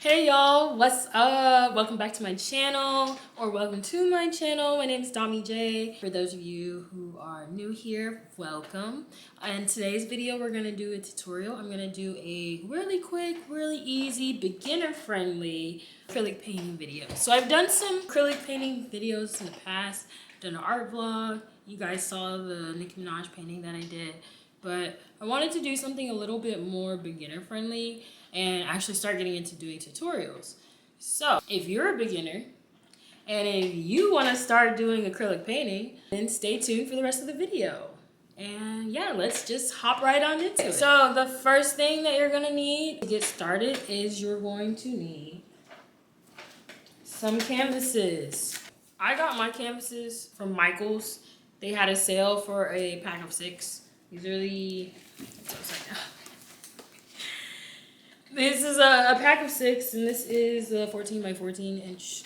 Hey y'all, what's up? Welcome back to my channel, or welcome to my channel. My name is Domijay. For those of you who are new here, welcome. In today's video, we're gonna do a tutorial. I'm gonna do a really quick, really easy, beginner-friendly acrylic painting video. So I've done some acrylic painting videos in the past, done an art vlog. You guys saw the Nicki Minaj painting that I did. But I wanted to do something a little bit more beginner-friendly and actually start getting into doing tutorials. So if you're a beginner and if you want to start doing acrylic painting, then stay tuned for the rest of the video. And yeah, let's just hop right on into it. So the first thing that you're gonna need to get started is you're going to need some canvases. I got my canvases from Michael's. They had a sale for a pack of 6. These are the, this is a pack of 6, and this is a 14 by 14 inch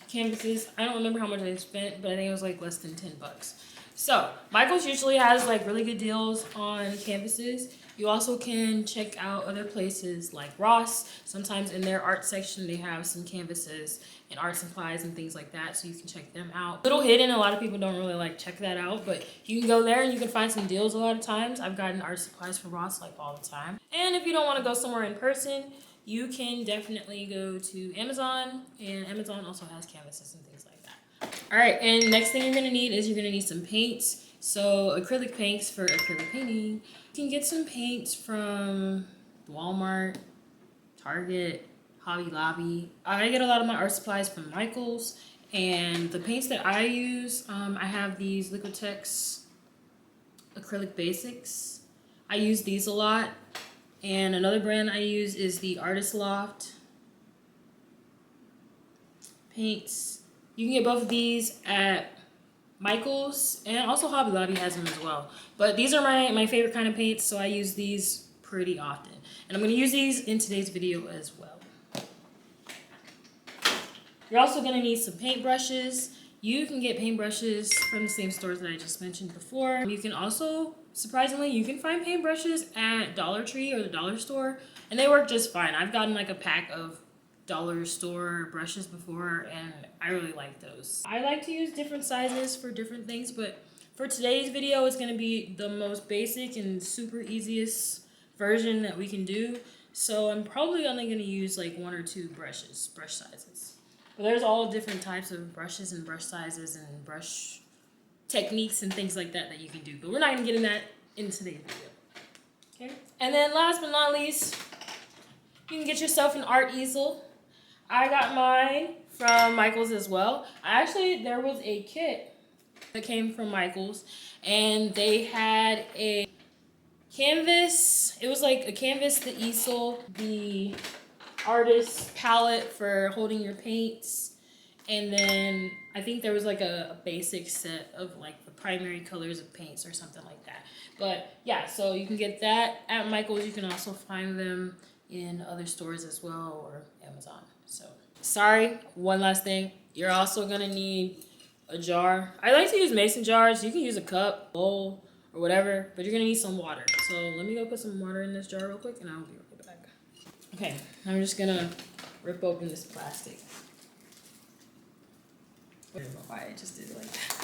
canvases. I don't remember how much I spent, but I think it was like less than 10 bucks. So Michael's usually has like really good deals on canvases. You also can check out other places like Ross. Sometimes in their art section they have some canvases and art supplies and things like that, so you can check them out. Little hidden, a lot of people don't really like check that out, but you can go there and you can find some deals a lot of times. I've gotten art supplies from Ross like all the time. And if you don't want to go somewhere in person, you can definitely go to Amazon, and Amazon also has canvases and things like that. All right, and next thing you're gonna need is you're gonna need some paints. So acrylic paints for acrylic painting. You can get some paints from Walmart, Target, Hobby Lobby. I get a lot of my art supplies from Michael's, and the paints that I use, I have these Liquitex acrylic basics. I use these a lot, and another brand I use is the Artist Loft paints. You can get both of these at Michael's, and also Hobby Lobby has them as well. But these are my favorite kind of paints, so I use these pretty often. And I'm going to use these in today's video as well. You're also going to need some paintbrushes. You can get paintbrushes from the same stores that I just mentioned before. You can also, surprisingly, you can find paintbrushes at Dollar Tree or the dollar store, and they work just fine. I've gotten like a pack of dollar store brushes before, and I really like those. I like to use different sizes for different things, but for today's video, it's going to be the most basic and super easiest version that we can do. So I'm probably only going to use like 1 or 2 brush sizes. But there's all different types of brushes and brush sizes and brush techniques and things like that you can do. But we're not going to get in that in today's video. Okay. And then last but not least, you can get yourself an art easel. I got mine from Michael's as well. There was a kit that came from Michael's, and they had a canvas. It was like a canvas, the easel, the artist palette for holding your paints, and then I think there was like a basic set of like the primary colors of paints or something like that. But yeah, so you can get that at Michael's. You can also find them in other stores as well, or Amazon. So sorry, one last thing. You're also gonna need a jar. I like to use mason jars. You can use a cup, bowl, or whatever, but you're gonna need some water. So let me go put some water in this jar real quick, and I'll be right back. Okay, I'm just gonna rip open this plastic. I don't know why I just did it like that.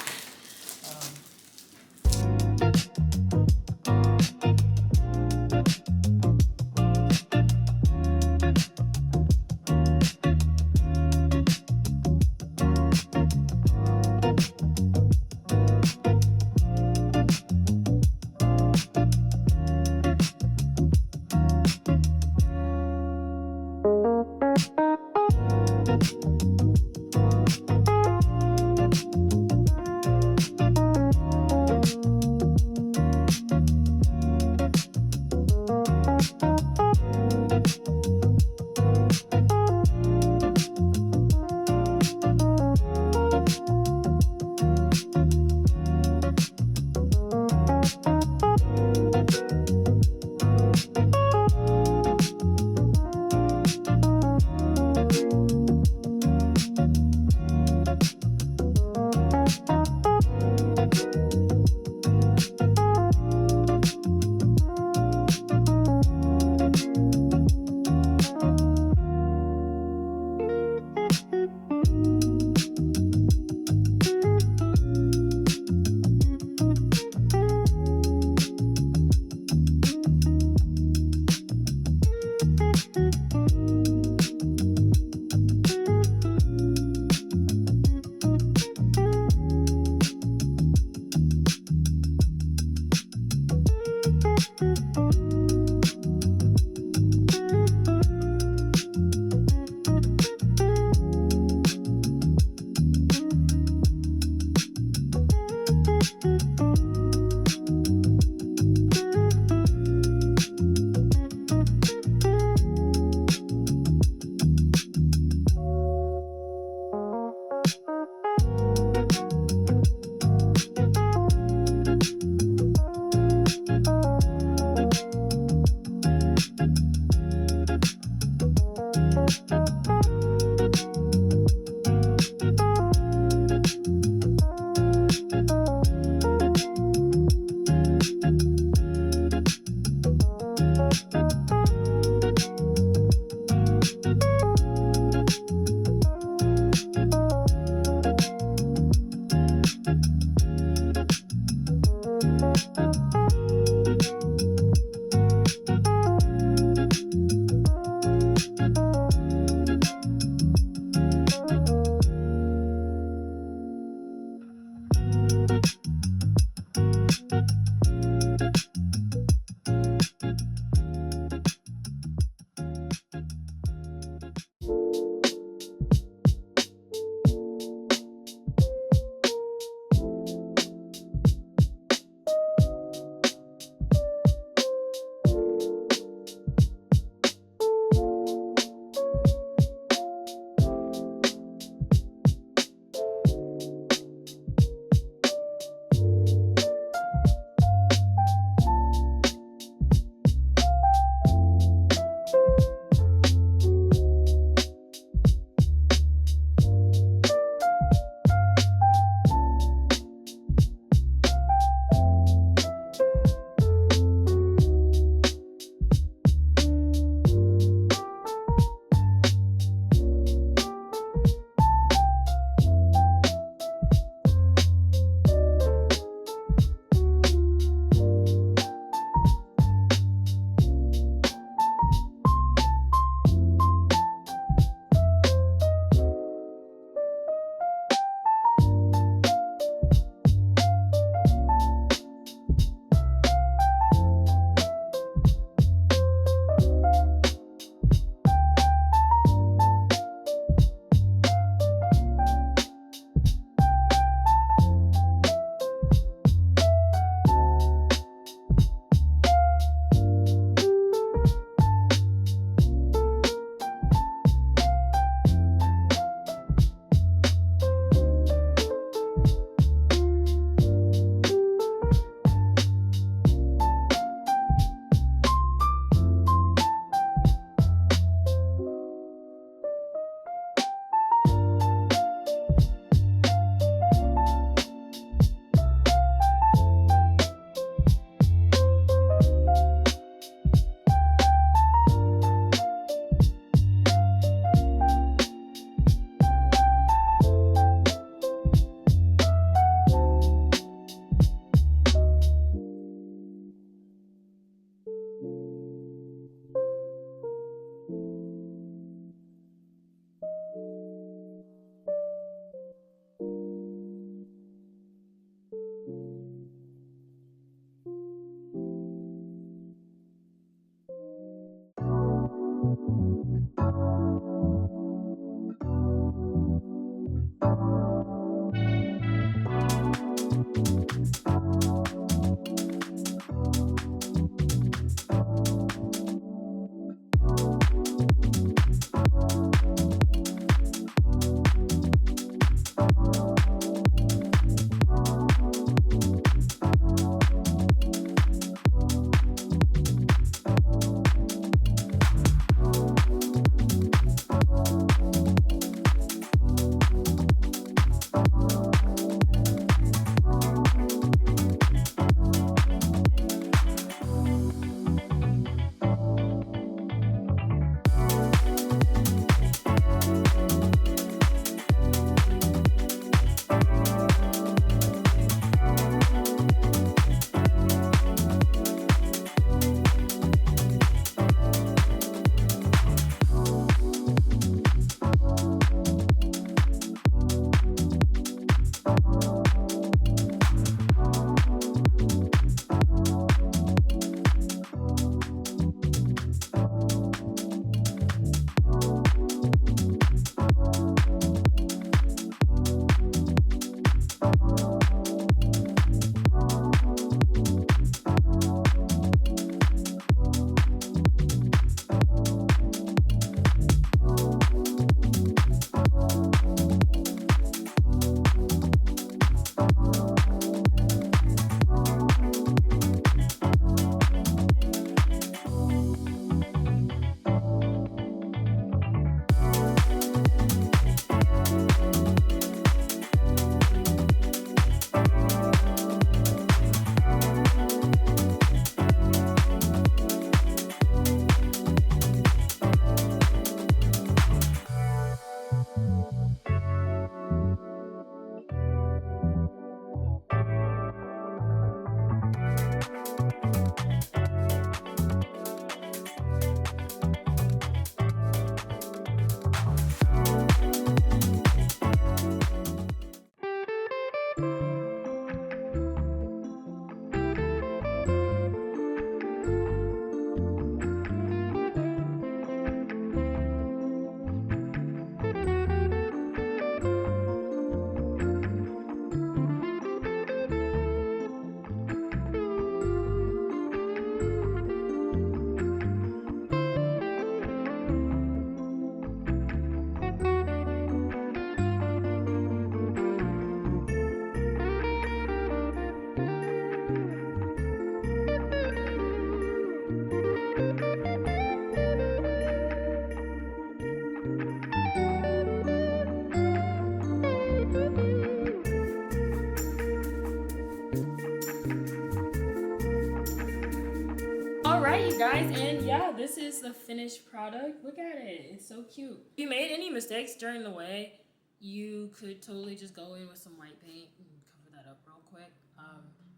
you guys, and yeah, this is the finished product. Look at it, it's so cute. If you made any mistakes during the way, you could totally just go in with some white paint and cover that up real quick.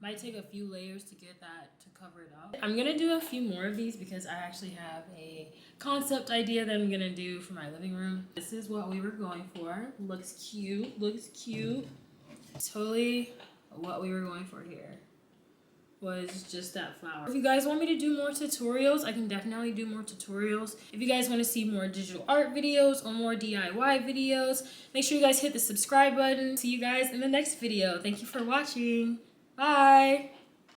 Might take a few layers to get that to cover it up. I'm gonna do a few more of these because I actually have a concept idea that I'm gonna do for my living room. This is what we were going for. Looks cute, looks cute. Totally what we were going for here was just that flower. If you guys want me to do more tutorials, I can definitely do more tutorials. If you guys want to see more digital art videos or more DIY videos, make sure you guys hit the subscribe button. See you guys in the next video. Thank you for watching. Bye.